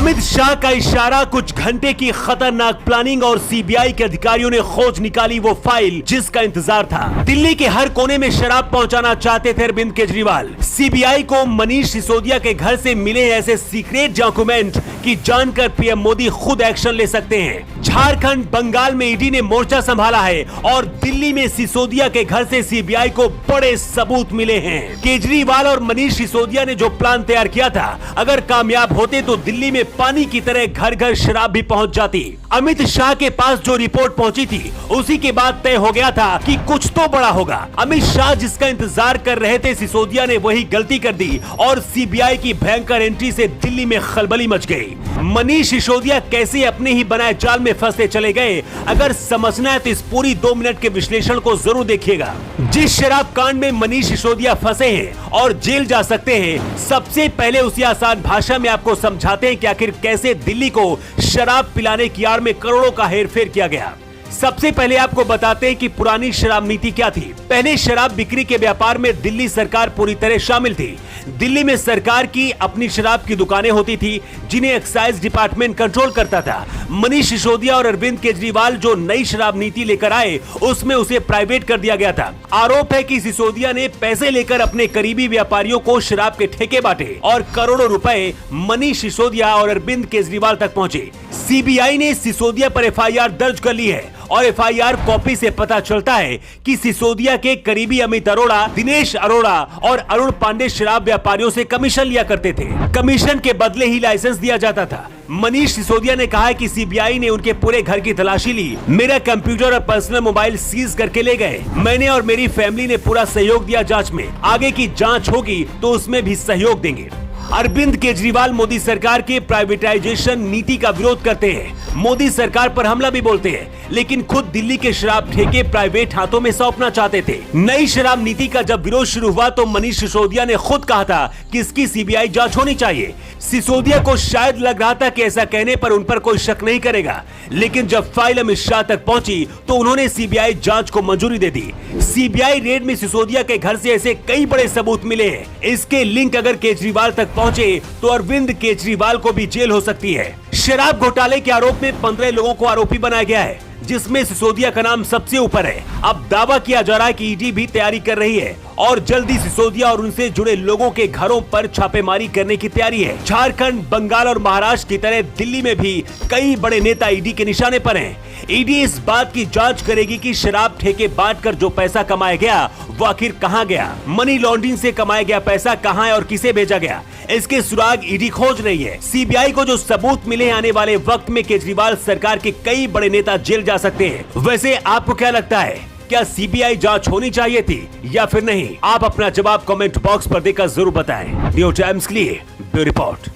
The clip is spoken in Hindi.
अमित शाह का इशारा, कुछ घंटे की खतरनाक प्लानिंग और सीबीआई के अधिकारियों ने खोज निकाली वो फाइल जिसका इंतजार था। दिल्ली के हर कोने में शराब पहुंचाना चाहते थे अरविंद केजरीवाल। सीबीआई को मनीष सिसोदिया के घर से मिले ऐसे सीक्रेट डॉक्यूमेंट की जानकर पीएम मोदी खुद एक्शन ले सकते हैं। झारखंड, बंगाल में ईडी ने मोर्चा संभाला है और दिल्ली में सिसोदिया के घर से सीबीआई को बड़े सबूत मिले हैं। केजरीवाल और मनीष सिसोदिया ने जो प्लान तैयार किया था, अगर कामयाब होते तो दिल्ली में पानी की तरह घर घर शराब भी पहुंच जाती। अमित शाह के पास जो रिपोर्ट पहुंची थी, उसी के बाद तय हो गया था कि कुछ तो बड़ा होगा। अमित शाह जिसका इंतजार कर रहे थे, सिसोदिया ने वही गलती कर दी और सीबीआई की भयंकर एंट्री से दिल्ली में खलबली मच गई। मनीष सिसोदिया कैसे अपने ही बनाए जाल में फंसते चले गए, अगर समझना है तो इस पूरी 2 मिनट के विश्लेषण को जरूर देखिएगा। जिस शराब कांड में मनीष सिसोदिया फंसे हैं और जेल जा सकते हैं, सबसे पहले उसी आसान भाषा में आपको समझाते हैं कि आखिर कैसे दिल्ली को शराब पिलाने की आड़ में करोड़ों का हेरफेर किया गया। सबसे पहले आपको बताते हैं कि पुरानी शराब नीति क्या थी। पहले शराब बिक्री के व्यापार में दिल्ली सरकार पूरी तरह शामिल थी। दिल्ली में सरकार की अपनी शराब की दुकानें होती थी, जिन्हें एक्साइज डिपार्टमेंट कंट्रोल करता था। मनीष सिसोदिया और अरविंद केजरीवाल जो नई शराब नीति लेकर आए, उसमें उसे प्राइवेट कर दिया गया था। आरोप है कि सिसोदिया ने पैसे लेकर अपने करीबी व्यापारियों को शराब के ठेके बांटे और करोड़ों रुपए मनीष सिसोदिया और अरविंद केजरीवाल तक पहुंचे। सीबीआई ने सिसोदिया पर एफआईआर दर्ज कर ली है और एफआईआर कॉपी से पता चलता है कि सिसोदिया के करीबी अमित अरोड़ा, दिनेश अरोड़ा और अरुण पांडे शराब व्यापारियों से कमीशन लिया करते थे। कमीशन के बदले ही लाइसेंस दिया जाता था। मनीष सिसोदिया ने कहा है कि सीबीआई ने उनके पूरे घर की तलाशी ली, मेरा कंप्यूटर और पर्सनल मोबाइल सीज करके ले गए। मैंने और मेरी फैमिली ने पूरा सहयोग दिया जांच में। आगे की जांच होगी तो उसमें भी सहयोग देंगे। अरविंद केजरीवाल मोदी सरकार के प्राइवेटाइजेशन नीति का विरोध करते हैं, मोदी सरकार पर हमला भी बोलते हैं, लेकिन खुद दिल्ली के शराब ठेके प्राइवेट हाथों में सौंपना चाहते थे। नई शराब नीति का जब विरोध शुरू हुआ तो मनीष सिसोदिया ने खुद कहा था कि इसकी सीबीआई जांच होनी चाहिए। सिसोदिया को शायद लग रहा था कि ऐसा कहने पर उन पर कोई शक नहीं करेगा, लेकिन जब फाइल अमित शाह तक पहुंची तो उन्होंने सीबीआई जांच को मंजूरी दे दी। सीबीआई रेड में सिसोदिया के घर से ऐसे कई बड़े सबूत मिले हैं। इसके लिंक अगर केजरीवाल तक पहुंचे तो अरविंद केजरीवाल को भी जेल हो सकती है। शराब घोटाले के आरोप में 15 लोगों को आरोपी बनाया गया है, जिसमें सिसोदिया का नाम सबसे ऊपर है। अब दावा किया जा रहा है कि ईडी भी तैयारी कर रही है और जल्दी सिसोदिया और उनसे जुड़े लोगों के घरों पर छापेमारी करने की तैयारी है। झारखंड, बंगाल और महाराष्ट्र की तरह दिल्ली में भी कई बड़े नेता ईडी के निशाने पर हैं। ईडी इस बात की जांच करेगी कि शराब ठेके बांटकर जो पैसा कमाया गया वो आखिर कहां गया। मनी लॉन्ड्रिंग से कमाया गया पैसा कहां है और किसे भेजा गया, इसके सुराग ईडी खोज रही है। सीबीआई को जो सबूत मिले, आने वाले वक्त में केजरीवाल सरकार के कई बड़े नेता जेल जा सकते हैं। वैसे आपको क्या लगता है, क्या सीबीआई जांच होनी चाहिए थी या फिर नहीं? आप अपना जवाब कमेंट बॉक्स पर देकर जरूर बताएं। न्यू टाइम्स के लिए ब्यूरो रिपोर्ट।